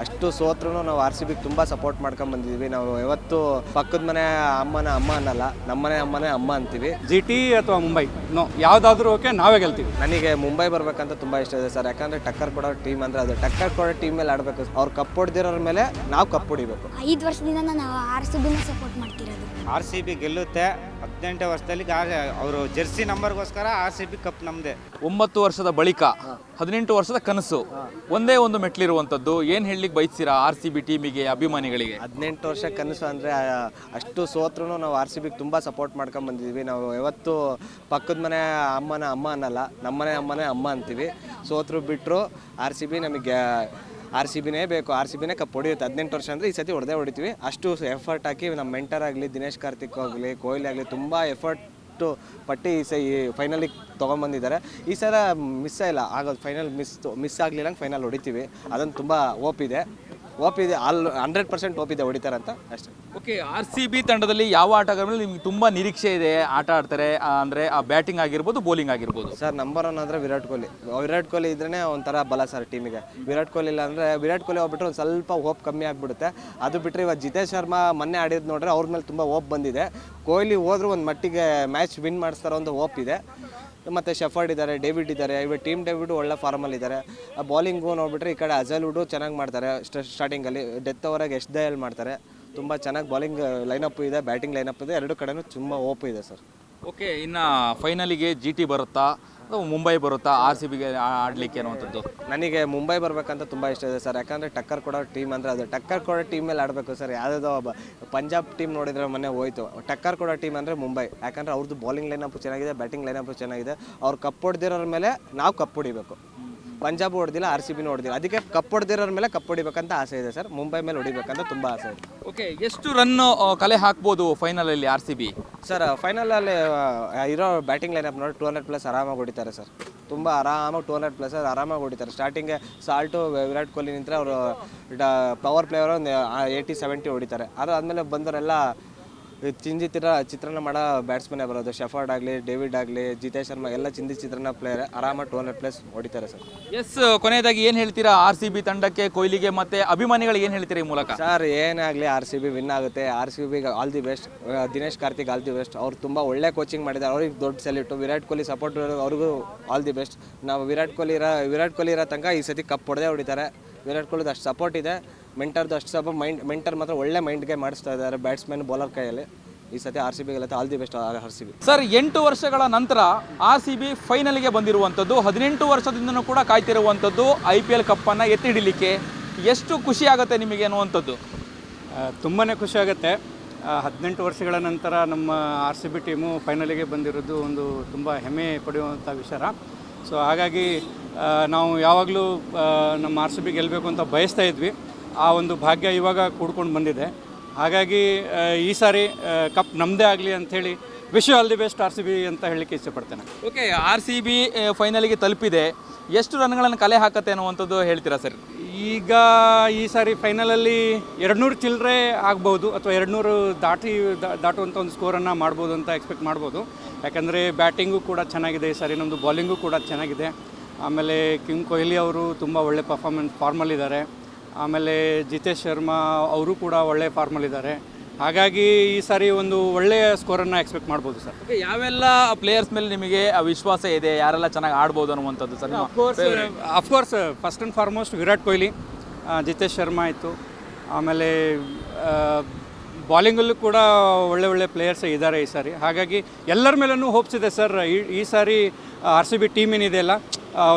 ಅಷ್ಟು ಸೋತ್ರೂ ನಾವು R C ಬಿಗೆ ತುಂಬ ಸಪೋರ್ಟ್ ಮಾಡ್ಕೊಂಡು ಬಂದಿದ್ದೀವಿ. ನಾವು ಯಾವತ್ತು ಪಕ್ಕದ ಮನೆ ಅಮ್ಮನ ಅಮ್ಮ ಅನ್ನಲ್ಲ, ನಮ್ಮನೆ ಅಮ್ಮನೇ ಅಮ್ಮ ಅಂತೀವಿ. GT ಅಥವಾ ಮುಂಬೈ ಯಾವುದಾದ್ರೂ ಓಕೆ, ನಾವೇ ಗೆಲ್ತೀವಿ. ನನಗೆ ಮುಂಬೈ ಬರ್ಬೇಕಂತ ತುಂಬ ಇಷ್ಟ ಇದೆ ಸರ್, ಯಾಕಂದರೆ ಟಕ್ಕರ್ ಕೊಡೋ ಟೀಮ್ ಅಂದರೆ ಅದು ಟಕ್ಕರ್ ಕೊಡೋ ಟೀಮ್ ಮೇಲೆ ಆಡಬೇಕು. ಅವ್ರು ಕಪ್ ಹೊಡೆದಿರೋರ ಮೇಲೆ ನಾವು ಕಪ್ ಹೊಡಿಬೇಕು. 5 ವರ್ಷದಿಂದ ನಾವು RCBನ ಸಪೋರ್ಟ್ ಮಾಡ್ತಿರೋದು. RCB ಗೆಲ್ಲುತ್ತೆ. 18 ವರ್ಷದಲ್ಲಿ ಅವರು ಜೆರ್ಸಿ ನಂಬರ್ಗೋಸ್ಕರ RCB ಕಪ್ ನಮ್ಮದೇ. 9 ವರ್ಷದ ಬಳಿಕ 18 ವರ್ಷದ ಕನಸು, ಒಂದೇ ಒಂದು ಮೆಟ್ಲಿರುವಂಥದ್ದು. ಏನು ಹೇಳಲಿಕ್ಕೆ ಬಯಸ್ತೀರಾ RCB ಟೀಮಿಗೆ, ಅಭಿಮಾನಿಗಳಿಗೆ? 18 ವರ್ಷ ಕನಸು ಅಂದರೆ ಅಷ್ಟು ಸೋತ್ರೂ ನಾವು ಆರ್ ಸಿ ಬಿಗೆ ತುಂಬ ಸಪೋರ್ಟ್ ಮಾಡ್ಕೊಂಡು ಬಂದಿದ್ದೀವಿ. ನಾವು ಯಾವತ್ತು ಪಕ್ಕದ ಮನೆ ಅಮ್ಮನ ಅಮ್ಮ ಅನ್ನಲ್ಲ, ನಮ್ಮನೆ ಅಮ್ಮನೇ ಅಮ್ಮ ಅಂತೀವಿ. ಸೋತ್ರು ಬಿಟ್ಟರು ಆರ್ ಸಿ ಬಿ ನಮಗೆ ಆರ್ ಸಿ ಬಿನೇ ಬೇಕು, ಆರ್ ಸಿ ಬಿನೇ ಕಪ್ ಹೊಡಿಯುತ್ತೆ. 18 ವರ್ಷ ಅಂದರೆ ಈ ಸತಿ ಹೊಡೆದೇ ಹೊಡಿತೀವಿ. ಅಷ್ಟು ಎಫರ್ಟ್ ಹಾಕಿ ನಮ್ಮ ಮೆಂಟರ್ ಆಗಲಿ, ದಿನೇಶ್ ಕಾರ್ತಿಕ್ ಆಗಲಿ, ಕೊಹ್ಲಿ ಆಗಲಿ ತುಂಬ ಎಫರ್ಟು ಪಟ್ಟು ಈ ಫೈನಲಿಗೆ ತೊಗೊಂಬಂದಿದ್ದಾರೆ. ಈ ಸಲ ಮಿಸ್ ಇಲ್ಲ ಆಗೋದು, ಫೈನಲ್ ಮಿಸ್ ಆಗಲಿಲ್ಲ, ಫೈನಲ್ ಹೊಡಿತೀವಿ. ಅದನ್ನು ತುಂಬ ಓಪ್ ಇದೆ 100% ಓಪ್ ಇದೆ, ಹೊಡಿತಾರೆ ಅಂತ ಅಷ್ಟೇ. ಓಕೆ, RCB ತಂಡದಲ್ಲಿ ಯಾವ ಆಟಗಾರ ಮೇಲೆ ನಿಮ್ಗೆ ತುಂಬ ನಿರೀಕ್ಷೆ ಇದೆ? ಆಟ ಆಡ್ತಾರೆ ಅಂದರೆ ಆ ಬ್ಯಾಟಿಂಗ್ ಆಗಿರ್ಬೋದು, ಬೌಲಿಂಗ್ ಆಗಿರ್ಬೋದು. ಸರ್ ನಂಬರ್ 1 ಅಂದರೆ ವಿರಾಟ್ ಕೊಹ್ಲಿ ಇದ್ರೇ ಒಂಥರ ಬಲ ಸರ್ ಟೀಮಿಗೆ. ವಿರಾಟ್ ಕೊಹ್ಲಿ ಇಲ್ಲ ಅಂದರೆ ವಿರಾಟ್ ಕೊಹ್ಲಿ ಹೋಗ್ಬಿಟ್ರೆ ಒಂದು ಸ್ವಲ್ಪ ಹೋಪ್ ಕಮ್ಮಿ ಆಗಿಬಿಡುತ್ತೆ. ಅದು ಬಿಟ್ಟರೆ ಇವಾಗ ಜಿತೇಶ್ ಶರ್ಮಾ ಮೊನ್ನೆ ಆಡಿದ್ದು ನೋಡ್ರೆ ಅವ್ರ ಮೇಲೆ ತುಂಬ ಹೋಪ್ ಬಂದಿದೆ. ಕೊಹ್ಲಿ ಹೋದ್ರೂ ಒಂದು ಮಟ್ಟಿಗೆ ಮ್ಯಾಚ್ ವಿನ್ ಮಾಡಿಸ್ತಾರೋ ಒಂದು ಹೋಪ್ ಇದೆ. ಮತ್ತು ಶೆಫರ್ಡ್ ಇದ್ದಾರೆ, ಡೇವಿಡ್ ಇದ್ದಾರೆ. ಇವಾಗ ಟೀಮ್ ಡೇವಿಡ್ ಒಳ್ಳೆ ಫಾರ್ಮಲ್ಲಿದ್ದಾರೆ. ಬಾಲಿಂಗು ನೋಡಿಬಿಟ್ರೆ ಈ ಕಡೆ ಅಜಲ್ವುಡು ಚೆನ್ನಾಗಿ ಮಾಡ್ತಾರೆ. ಸ್ಟಾರ್ಟಿಂಗಲ್ಲಿ ಡೆತ್ ಓವರಾಗಿ ಎಷ್ಟು ದಯಲ್ ಮಾಡ್ತಾರೆ. ತುಂಬ ಚೆನ್ನಾಗಿ ಬಾಲಿಂಗ್ ಲೈನಪ್ ಇದೆ, ಬ್ಯಾಟಿಂಗ್ ಲೈನಪ್ ಇದೆ. ಎರಡು ಕಡೆನೂ ತುಂಬ ಓಪ್ ಇದೆ ಸರ್. ಓಕೆ, ಇನ್ನು ಫೈನಲಿಗೆ GT ಬರುತ್ತಾ ಅಥವಾ ಮುಂಬೈ ಬರುತ್ತಾ RCBಗೆ ಆಡಲಿಕ್ಕೆ ಅನ್ನುವಂಥದ್ದು? ನನಗೆ ಮುಂಬೈ ಬರಬೇಕಂತ ತುಂಬ ಇಷ್ಟ ಇದೆ ಸರ್, ಯಾಕಂದರೆ ಟಕ್ಕರ್ ಕೊಡೋ ಟೀಮ್ ಅಂದರೆ ಅದು ಟಕ್ಕರ್ ಕೊಡೋ ಟೀಮ್ ಮೇಲೆ ಆಡಬೇಕು ಸರ್. ಯಾವುದೋ ಪಂಜಾಬ್ ಟೀಮ್ ನೋಡಿದರೆ ಮೊನ್ನೆ ಹೋಯ್ತು. ಟಕ್ಕರ್ ಕೊಡೋ ಟೀಮ್ ಅಂದರೆ ಮುಂಬೈ, ಯಾಕಂದರೆ ಅವ್ರದ್ದು ಬಾಲಿಂಗ್ ಲೈನಪ್ ಚೆನ್ನಾಗಿದೆ, ಬ್ಯಾಟಿಂಗ್ ಲೈನಪ್ ಚೆನ್ನಾಗಿದೆ. ಅವ್ರು ಕಪ್ ಹೊಡೆದಿರೋರ ಮೇಲೆ ನಾವು ಕಪ್ ಹೊಡಿಬೇಕು. ಪಂಜಾಬ್ ಹೊಡೆದಿಲ್ಲ, RCBನೂ ಹೊಡೆದಿಲ್ಲ, ಅದಕ್ಕೆ ಕಪ್ ಹೊಡೆದಿರೋರ ಮೇಲೆ ಕಪ್ ಹೊಡಿಬೇಕಂತ ಆಸೆ ಇದೆ ಸರ್. ಮುಂಬೈ ಮೇಲೆ ಹೊಡಿಬೇಕಂತ ತುಂಬ ಆಸೆ ಇದೆ. ಓಕೆ, ಎಷ್ಟು ರನ್ ಕಲೆ ಹಾಕ್ಬೋದು ಫೈನಲಲ್ಲಿ RCB? ಸರ್ ಫೈನಲಲ್ಲಿ ಇರೋ ಬ್ಯಾಟಿಂಗ್ ಲೈನಪ್ ನೋಡಿ 200+ ಆರಾಮಾಗಿ ಹೊಡಿತಾರೆ ಸರ್. ತುಂಬ ಆರಾಮಾಗಿ 200+ ಆರಾಮಾಗಿ ಹೊಡಿತಾರೆ. ಸ್ಟಾರ್ಟಿಂಗ್ಗೆ ಸಾಲ್ಟು ವಿರಾಟ್ ಕೊಹ್ಲಿ ನಿಂತರೆ ಅವರು ಪವರ್ ಪ್ಲೇಯರು ಒಂದು 80-70 ಹೊಡಿತಾರೆ. ಅದಾದಮೇಲೆ ಬಂದವರೆಲ್ಲ ಚಿತ್ರಾನ್ನ ಮಾಡೋ ಬ್ಯಾಟ್ಸ್ಮನ್ನೇ ಬರೋದು. ಶೆಫರ್ಡ್ ಆಗಲಿ, ಡೇವಿಡ್ ಆಗಲಿ, ಜಿತೇಶ್ ಶರ್ಮಾ ಎಲ್ಲ ಚಿತ್ರಾನ್ನ ಪ್ಲೇಯರ್ ಆರಾಮಾಗಿ 200+ ಹೊಡಿತಾರೆ ಸರ್. ಎಸ್, ಕೊನೆಯದಾಗಿ ಏನು ಹೇಳ್ತೀರಾ RCB ತಂಡಕ್ಕೆ, ಕೊಹ್ಲಿಗೆ ಮತ್ತು ಅಭಿಮಾನಿಗಳಿಗೆ ಏನು ಹೇಳ್ತೀರಾ ಈ ಮೂಲಕ? ಸರ್ ಏನೇ ಆಗಲಿ RCB ವಿನ್ ಆಗುತ್ತೆ. RCBಗೆ all the best. Dinesh Karthik all the best. ಅವ್ರು ತುಂಬ ಒಳ್ಳೆ ಕೋಚಿಂಗ್ ಮಾಡಿದ್ದಾರೆ, ಅವ್ರಿಗೆ ದೊಡ್ಡ ಸೆಲ್ಯೂಟು. ವಿರಾಟ್ ಕೊಹ್ಲಿ ಸಪೋರ್ಟ್ ಅವ್ರಿಗೂ ಆಲ್ ದಿ ಬೆಸ್ಟ್. ನಾವು ವಿರಾಟ್ ಕೊಹ್ಲಿ ಇರೋ ತನಕ ಈ ಸತಿ ಕಪ್ ಹೊಡೆದೇ ಹೊಡಿತಾರೆ. ವಿರಾಟ್ ಕೊಹ್ಲಿದು ಅಷ್ಟು ಸಪೋರ್ಟ್ ಇದೆ, ಮೆಂಟರ್ದು ಅಷ್ಟು ಸ್ವಲ್ಪ ಮೆಂಟರ್ ಮಾತ್ರ ಒಳ್ಳೆ ಮೈಂಡ್ಗೆ ಮಾಡಿಸ್ತಾ ಇದ್ದಾರೆ ಬ್ಯಾಟ್ಸ್ಮನ್ ಬೌಲರ್ ಕೈಯಲ್ಲಿ. ಈ ಸತಿ RCB ಗೆಲ್ಲುತ್ತೆ. All the best RCB. Sir, 8 ವರ್ಷಗಳ ನಂತರ RCB ಫೈನಲ್ಗೆ ಬಂದಿರುವಂಥದ್ದು, 18 ವರ್ಷದಿಂದನೂ ಕೂಡ ಕಾಯ್ತಿರುವಂಥದ್ದು IPL ಕಪ್ಪನ್ನು ಎತ್ತಿ ಹಿಡಿಲಿಕ್ಕೆ. ಎಷ್ಟು ಖುಷಿ ಆಗುತ್ತೆ ನಿಮಗೆ ಅನ್ನುವಂಥದ್ದು? ತುಂಬಾ ಖುಷಿ ಆಗುತ್ತೆ. 18 ವರ್ಷಗಳ ನಂತರ ನಮ್ಮ RCB ಟೀಮು ಫೈನಲಿಗೆ ಬಂದಿರೋದು ಒಂದು ತುಂಬ ಹೆಮ್ಮೆ ಪಡೆಯುವಂಥ ವಿಚಾರ. ಸೊ ಹಾಗಾಗಿ ನಾವು ಯಾವಾಗಲೂ ನಮ್ಮ RCB ಗೆಲ್ಲಬೇಕು ಅಂತ ಬಯಸ್ತಾ ಇದ್ವಿ. ಆ ಒಂದು ಭಾಗ್ಯ ಇವಾಗ ಕೂಡ್ಕೊಂಡು ಬಂದಿದೆ. ಹಾಗಾಗಿ ಈ ಸಾರಿ ಕಪ್ ನಮ್ಮದೇ ಆಗಲಿ ಅಂಥೇಳಿ wish all the best RCB ಅಂತ ಹೇಳಲಿಕ್ಕೆ ಇಷ್ಟಪಡ್ತೇನೆ. ಓಕೆ, RCB ಫೈನಲಿಗೆ ತಲುಪಿದೆ. ಎಷ್ಟು ರನ್ಗಳನ್ನು ಕಲೆ ಹಾಕತ್ತೆ ಅನ್ನುವಂಥದ್ದು ಹೇಳ್ತೀರಾ ಸರ್? ಈಗ ಈ ಸಾರಿ ಫೈನಲಲ್ಲಿ 200 ಚಿಲ್ಲರೆ ಆಗ್ಬೋದು, ಅಥವಾ 200 ದಾಟುವಂಥ ಒಂದು ಸ್ಕೋರನ್ನು ಮಾಡ್ಬೋದು ಅಂತ ಎಕ್ಸ್ಪೆಕ್ಟ್ ಮಾಡ್ಬೋದು. ಯಾಕಂದರೆ ಬ್ಯಾಟಿಂಗು ಕೂಡ ಚೆನ್ನಾಗಿದೆ ಈ ಸಾರಿ, ನಮ್ಮದು ಬಾಲಿಂಗು ಕೂಡ ಚೆನ್ನಾಗಿದೆ. ಆಮೇಲೆ ಕೊಹ್ಲಿ ಅವರು ತುಂಬ ಒಳ್ಳೆ ಫಾರ್ಮಲ್ಲಿದ್ದಾರೆ. ಆಮೇಲೆ ಜಿತೇಶ್ ಶರ್ಮಾ ಅವರು ಕೂಡ ಒಳ್ಳೆ ಫಾರ್ಮಲ್ಲಿದ್ದಾರೆ. ಹಾಗಾಗಿ ಈ ಸಾರಿ ಒಂದು ಒಳ್ಳೆಯ ಸ್ಕೋರನ್ನು ಎಕ್ಸ್ಪೆಕ್ಟ್ ಮಾಡ್ಬೋದು ಸರ್. ಓಕೆ, ಯಾವೆಲ್ಲ ಪ್ಲೇಯರ್ಸ್ ಮೇಲೆ ನಿಮಗೆ ವಿಶ್ವಾಸ ಇದೆ, ಯಾರೆಲ್ಲ ಚೆನ್ನಾಗಿ ಆಡ್ಬೋದು ಅನ್ನುವಂಥದ್ದು sir? Of course first and foremost Virat Kohli, Jitesh Sharma ಆಯಿತು. ಆಮೇಲೆ ಬಾಲಿಂಗಲ್ಲೂ ಕೂಡ ಒಳ್ಳೆ ಪ್ಲೇಯರ್ಸ್ ಇದ್ದಾರೆ ಈ ಸಾರಿ. ಹಾಗಾಗಿ ಎಲ್ಲರ ಮೇಲೂ ಹೋಪ್ಸ್ ಇದೆ ಸರ್. ಈ ಸಾರಿ RCB ಟೀಮ್ ಏನಿದೆಯಲ್ಲ,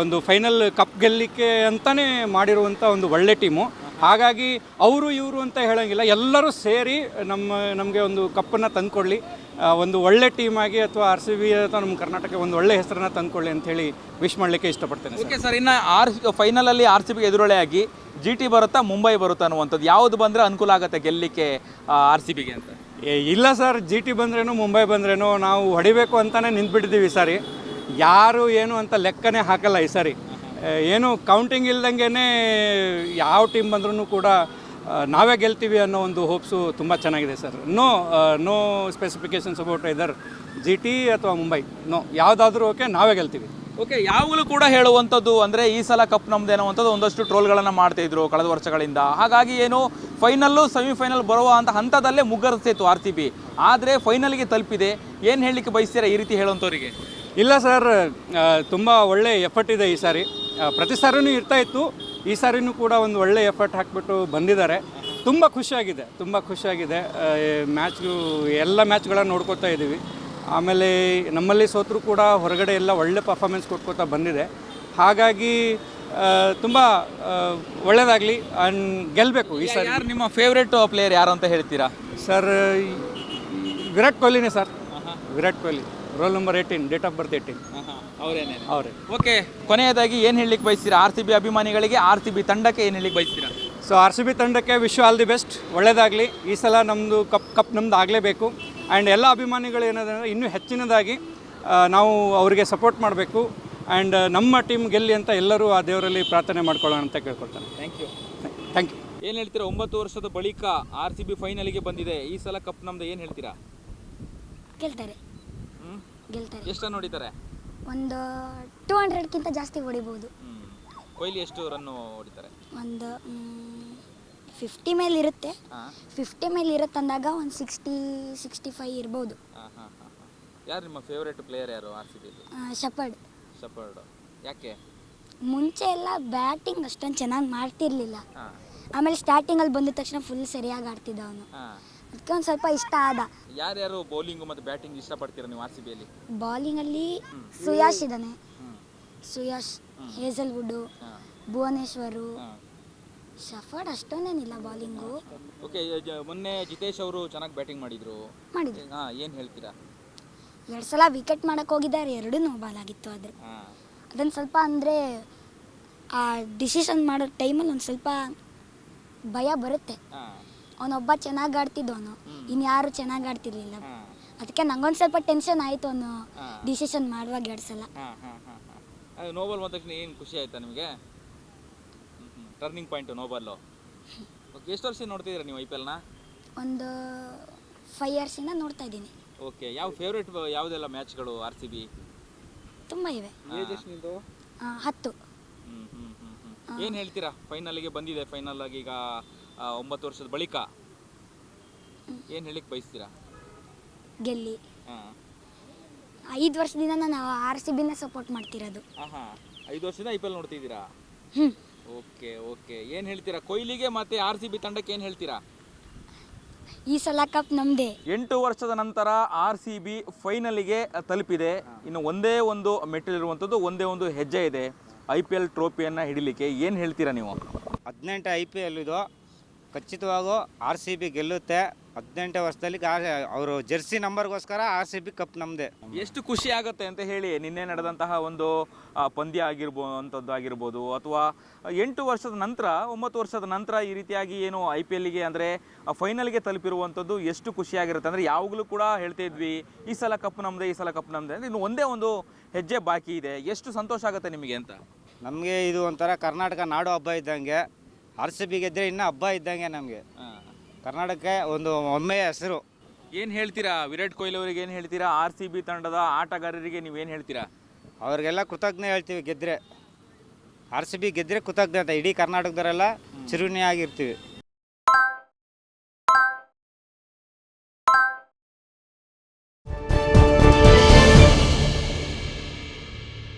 ಒಂದು ಫೈನಲ್ ಕಪ್ ಗೆಲ್ಲಲಿಕ್ಕೆ ಅಂತಲೇ ಮಾಡಿರುವಂಥ ಒಂದು ಒಳ್ಳೆ ಟೀಮು. ಹಾಗಾಗಿ ಅವರು ಇವರು ಅಂತ ಹೇಳೋಂಗಿಲ್ಲ, ಎಲ್ಲರೂ ಸೇರಿ ನಮಗೆ ಒಂದು ಕಪ್ಪನ್ನು ತಂದುಕೊಡ್ಲಿ, ಒಂದು ಒಳ್ಳೆ ಟೀಮಾಗಿ, ಅಥವಾ RCB ಅಥವಾ ನಮ್ಮ ಕರ್ನಾಟಕ ಒಂದು ಒಳ್ಳೆ ಹೆಸರನ್ನು ತಂದುಕೊಳ್ಳಿ ಅಂಥೇಳಿ ವಿಶ್ ಮಾಡಲಿಕ್ಕೆ ಇಷ್ಟಪಡ್ತೇನೆ. ಓಕೆ ಸರ್, ಇನ್ನು ಫೈನಲಲ್ಲಿ RCBಗೆ ಎದುರೊಳೆಯಾಗಿ GT ಬರುತ್ತಾ, ಮುಂಬೈ ಬರುತ್ತಾ ಅನ್ನುವಂಥದ್ದು ಯಾವುದು ಬಂದರೆ ಅನುಕೂಲ ಆಗುತ್ತೆ ಗೆಲ್ಲಲಿಕ್ಕೆ RCBಗೆ ಅಂತ? ಇಲ್ಲ ಸರ್, GT ಬಂದ್ರೇನು ಮುಂಬೈ ಬಂದ್ರೇನು ನಾವು ಹೊಡಿಬೇಕು ಅಂತಲೇ ನಿಂತ್ಬಿಟ್ಟಿದ್ದೀವಿ ಈ ಸಾರಿ. ಯಾರು ಏನು ಅಂತ ಲೆಕ್ಕನೇ ಹಾಕಲ್ಲ ಈ ಸಾರಿ. ಏನು ಕೌಂಟಿಂಗ್ ಇಲ್ದಂಗೆ ಯಾವ ಟೀಮ್ ಬಂದ್ರೂ ಕೂಡ ನಾವೇ ಗೆಲ್ತೀವಿ ಅನ್ನೋ ಒಂದು ಹೋಪ್ಸು ತುಂಬ ಚೆನ್ನಾಗಿದೆ sir. No specifications about either GT ಅಥವಾ ಮುಂಬೈ, ಯಾವುದಾದ್ರೂ ಓಕೆ, ನಾವೇ ಗೆಲ್ತೀವಿ. ಓಕೆ, ಯಾವಾಗಲೂ ಕೂಡ ಹೇಳುವಂಥದ್ದು ಅಂದರೆ ಈ ಸಲ ಕಪ್ ನಮ್ದು ಅನ್ನುವಂಥದ್ದು ಒಂದಷ್ಟು ಟ್ರೋಲ್ಗಳನ್ನು ಮಾಡ್ತಾಯಿದ್ರು ಕಳೆದ ವರ್ಷಗಳಿಂದ. ಹಾಗಾಗಿ ಏನು ಫೈನಲ್ಲು ಸೆಮಿಫೈನಲ್ ಬರುವ ಅಂತ ಹಂತದಲ್ಲೇ ಮುಗ್ಗರಿಸ್ತಿತ್ತು RCB. ಆದರೆ ಫೈನಲ್ಗೆ ತಲುಪಿದೆ. ಏನು ಹೇಳಲಿಕ್ಕೆ ಬಯಸ್ತೀರಾ ಈ ರೀತಿ ಹೇಳುವಂಥವ್ರಿಗೆ? ಇಲ್ಲ ಸರ್, ತುಂಬ ಒಳ್ಳೆ ಎಫರ್ಟ್ ಇದೆ ಈ ಸಾರಿ. ಪ್ರತಿ ಸಾರಿನೂ ಇರ್ತಾ ಇತ್ತು, ಈ ಸಾರಿನೂ ಕೂಡ ಒಂದು ಒಳ್ಳೆ ಎಫರ್ಟ್ ಹಾಕಿಬಿಟ್ಟು ಬಂದಿದ್ದಾರೆ. ತುಂಬ ಖುಷಿಯಾಗಿದೆ. ಮ್ಯಾಚ್ಗೂ ಎಲ್ಲ ಮ್ಯಾಚ್ಗಳನ್ನು ನೋಡ್ಕೋತಾ ಇದ್ದೀವಿ. ಆಮೇಲೆ ನಮ್ಮಲ್ಲಿ ಸೋತರೂ ಕೂಡ ಹೊರಗಡೆ ಎಲ್ಲ ಒಳ್ಳೆ ಪರ್ಫಾರ್ಮೆನ್ಸ್ ಕೊಟ್ಕೋತಾ ಬಂದಿದೆ. ಹಾಗಾಗಿ ತುಂಬ ಒಳ್ಳೆಯದಾಗಲಿ ಆ್ಯಂಡ್ ಗೆಲ್ಲಬೇಕು ಈ ಸಾರಿ. ಯಾರು ನಿಮ್ಮ ಫೇವ್ರೆಟ್ ಪ್ಲೇಯರ್ ಯಾರು ಅಂತ ಹೇಳ್ತೀರಾ? ಸರ್, ವಿರಾಟ್ ಕೊಹ್ಲಿನೇ sir. Virat Kohli, roll number 18, date of birth 18. ಅವರೇ. ಓಕೆ, ಕೊನೆಯದಾಗಿ ಏನು ಹೇಳಲಿಕ್ಕೆ ಬಯಸ್ತೀರಾ RCB ಅಭಿಮಾನಿಗಳಿಗೆ, RCB ತಂಡಕ್ಕೆ ಏನು ಹೇಳಲಿಕ್ಕೆ ಬಯಸ್ತೀರಾ? ಸೊ RCB ತಂಡಕ್ಕೆ ವಿಶ್ ಆಲ್ ದಿ ಬೆಸ್ಟ್, ಒಳ್ಳೆಯದಾಗಲಿ. ಈ ಸಲ ನಮ್ಮದು ಕಪ್ ನಮ್ದು ಆಗಲೇಬೇಕು. ಆ್ಯಂಡ್ ಎಲ್ಲ ಅಭಿಮಾನಿಗಳು ಏನಂದರೆ ಇನ್ನೂ ಹೆಚ್ಚಿನದಾಗಿ ನಾವು ಅವರಿಗೆ ಸಪೋರ್ಟ್ ಮಾಡಬೇಕು. ಆ್ಯಂಡ್ ನಮ್ಮ ಟೀಮ್ ಗೆಲ್ಲಿ ಅಂತ ಎಲ್ಲರೂ ಆ ದೇವರಲ್ಲಿ ಪ್ರಾರ್ಥನೆ ಮಾಡ್ಕೊಳ್ಳೋಣ ಅಂತ ಕೇಳ್ಕೊಳ್ತಾನೆ. Thank you. ಏನು ಹೇಳ್ತೀರಾ? 9 ವರ್ಷದ ಬಳಿಕ RCB ಫೈನಲ್ಗೆ ಬಂದಿದೆ. ಈ ಸಲ ಕಪ್ ನಮ್ದು ಏನು ಹೇಳ್ತೀರಾ? ಗೆಲ್ತಾರೆ. ಎಷ್ಟು ನೋಡಿದ್ದಾರೆ? ಒಂದು 200ಕ್ಕಿಂತ ಜಾಸ್ತಿ ಹೊಡಿಬೋದು. ಕೊಹ್ಲಿ ಎಷ್ಟು ರನ್ನು ಹೊಡಿತಾರೆ? ಒಂದು 50 ಮೇಲೆ ಇರುತ್ತೆ. 50 ಮೇಲೆ ಇರುತ್ತೆ ಅಂದಾಗ ಒಂದು 60-65 ಇರ್ಬೋದು. ಯಾರು ನಿಮ್ಮ ಫೇವ್ರೆಟ್ ಪ್ಲೇಯರ್ ಯಾರು RCB? ಶಪರ್ಡ್. ಯಾಕೆ? ಮುಂಚೆ ಎಲ್ಲ ಬ್ಯಾಟಿಂಗ್ ಅಷ್ಟೊಂದು ಚೆನ್ನಾಗಿ ಮಾಡ್ತಿರ್ಲಿಲ್ಲ. ಆಮೇಲೆ ಸ್ಟಾರ್ಟಿಂಗಲ್ಲಿ ಬಂದ ತಕ್ಷಣ ಫುಲ್ ಸರಿಯಾಗಿ ಆಡ್ತಿದ್ದ ಅವನು. ಅದಕ್ಕೆ ಒಂದು ಸ್ವಲ್ಪ ಇಷ್ಟ ಆದ. ಯಾರ್ಯಾರು ಬೌಲಿಂಗು ಮತ್ತು ಬ್ಯಾಟಿಂಗ್ ಇಷ್ಟಪಡ್ತೀರಾ ನೀವು RCBಯಲ್ಲಿ? ಬೌಲಿಂಗಲ್ಲಿ ಸುಯಾಶ್ ಇದ್ದಾನೆ. ಸುಯಾಶ್, ಹೇಸಲ್ವುಡ್ಡು, ಭುವನೇಶ್ವರು. ಶಫರ್ಡ್ ಅಷ್ಟೊಂದೇನಿಲ್ಲ ಬೌಲಿಂಗು. ಓಕೆ, ಮೊನ್ನೆ ಜಿತೇಶ್ ಅವರು ಚೆನ್ನಾಗಿ ಬ್ಯಾಟಿಂಗ್ ಮಾಡಿದ್ರು. ಏನು ಹೇಳ್ತೀರಾ? 2 ಸಲ ವಿಕೆಟ್ ಮಾಡಕ್ಕೆ ಹೋಗಿದ್ದಾರೆ, 2 ನೋ ಬಾಲ್ ಆಗಿತ್ತು. ಆದರೆ ಅದನ್ನು ಸ್ವಲ್ಪ ಅಂದರೆ ಆ ಡಿಸಿಷನ್ ಮಾಡೋ ಟೈಮಲ್ಲಿ ಒಂದು ಸ್ವಲ್ಪ ಭಯ ಬರುತ್ತೆ. ಅವನೊಬ್ಬ ಚೆನ್ನಾಗಿ ಆಡ್ತಿದ್ದವನು, ಇನ್ಯಾರು ಚೆನ್ನಾಗಿ ಆಡ್ತಿರ್ಲಿಲ್ಲ. ಅದಕ್ಕೆ ನಂಗೊಂದು ಸ್ವಲ್ಪ ಟೆನ್ಷನ್ ಆಯಿತು ಅವನು ಡಿಸಿಷನ್ ಮಾಡುವಾಗ 2 ಸಲ. ನೋಬಾಲ್ ಬಂದ ತಕ್ಷಣ ಏನು ಖುಷಿ ಆಯ್ತಾ ನಿಮಗೆ? Turning point ನೋಬಾಲು. ಓಕೆ, ಎಷ್ಟು ವರ್ಷ ನೋಡ್ತಿದ್ದೀರಾ ನೀವು IPLನ? ಒಂದು 5 ಇಯರ್ಸಿಂದ ನೋಡ್ತಾ ಇದ್ದೀನಿ. ಓಕೆ, ಯಾವ ಫೇವ್ರೇಟ್ ಯಾವುದೆಲ್ಲ ಮ್ಯಾಚ್ಗಳು RCB? ತುಂಬ ಇವೆ. ಏಜ್ ಎಷ್ಟು ನಿಮ್ಮದು? 10. ಏನು ಹೇಳ್ತೀರಾ? ಫೈನಲ್ಗೆ ಬಂದಿದೆ. ಫೈನಲ್ ಆಗಿ ಈಗ 9 ವರ್ಷದ ಬಳಿಕ ಏನು ಹೇಳಿಕ್ಕೆ ಬಯಸ್ತೀರಾ? ಗೆಲ್ಲಿ. 5 ವರ್ಷದಿಂದ ನಾವು RCBನ ಸಪೋರ್ಟ್ ಮಾಡ್ತಿರೋದು. 5 ವರ್ಷದಿಂದ IPL ನೋಡ್ತಿದ್ದೀರಾ? ಓಕೆ, ಏನು ಹೇಳ್ತೀರಾ ಕೊಹ್ಲಿಗೆ ಮತ್ತು RCB ತಂಡಕ್ಕೆ ಏನು ಹೇಳ್ತೀರಾ? ಈ ಸಲ ಕಪ್ ನಮ್ಮದೇ. 8 ವರ್ಷದ ನಂತರ RCB ಫೈನಲಿಗೆ ತಲುಪಿದೆ. ಇನ್ನು ಒಂದೇ ಒಂದು ಮೆಟ್ಟಿಲಿರುವಂಥದ್ದು, ಒಂದೇ ಒಂದು ಹೆಜ್ಜೆ ಇದೆ IPL ಟ್ರೋಫಿಯನ್ನು ಹಿಡಿಲಿಕ್ಕೆ. ಏನು ಹೇಳ್ತೀರಾ ನೀವು? 18 IPL ಇದು. ಖಚಿತವಾಗೂ RCB ಗೆಲ್ಲುತ್ತೆ. 18 ವರ್ಷದಲ್ಲಿ ಅವರು ಜೆರ್ಸಿ ನಂಬರ್ಗೋಸ್ಕರ RCB ಕಪ್ ನಮ್ಮದೇ. ಎಷ್ಟು ಖುಷಿ ಆಗುತ್ತೆ ಅಂತ ಹೇಳಿ. ನಿನ್ನೆ ನಡೆದಂತಹ ಒಂದು ಪಂದ್ಯ ಆಗಿರ್ಬೋದು ಅಥವಾ 8 ವರ್ಷದ ನಂತರ 9 ವರ್ಷದ ನಂತರ ಈ ರೀತಿಯಾಗಿ ಏನು IPLಗೆ ಅಂದರೆ ಫೈನಲ್ಗೆ ತಲುಪಿರುವಂಥದ್ದು ಎಷ್ಟು ಖುಷಿಯಾಗಿರುತ್ತೆ ಅಂದರೆ, ಯಾವಾಗಲೂ ಕೂಡ ಹೇಳ್ತಾ ಇದ್ವಿ ಈ ಸಲ ಕಪ್ ನಮ್ಮದೇ ಅಂದರೆ ಇನ್ನು ಒಂದೇ ಒಂದು ಹೆಜ್ಜೆ ಬಾಕಿ ಇದೆ. ಎಷ್ಟು ಸಂತೋಷ ಆಗುತ್ತೆ ನಿಮಗೆ ಅಂತ? ನಮಗೆ ಇದು ಒಂಥರ ಕರ್ನಾಟಕ ನಾಡು ಹಬ್ಬ ಇದ್ದಂಗೆ. RCB ಗೆದ್ದರೆ ಇನ್ನೂ ಹಬ್ಬ ಇದ್ದಂಗೆ ನಮಗೆ. ಕರ್ನಾಟಕಕ್ಕೆ ಒಂದು ಒಮ್ಮೆಯ ಹೆಸರು. ಏನು ಹೇಳ್ತೀರಾ ವಿರಾಟ್ ಕೊಹ್ಲಿ ಅವರಿಗೆ? ಏನು ಹೇಳ್ತೀರಾ RCB ತಂಡದ ಆಟಗಾರರಿಗೆ ನೀವೇನು ಹೇಳ್ತೀರಾ? ಅವ್ರಿಗೆಲ್ಲ ಕೃತಜ್ಞ ಹೇಳ್ತೀವಿ. ಗೆದ್ದರೆ RCB ಗೆದ್ದರೆ ಕೃತಜ್ಞತೆ. ಇಡೀ ಕರ್ನಾಟಕದವರೆಲ್ಲ ಚಿರುಣಿಯಾಗಿರ್ತೀವಿ.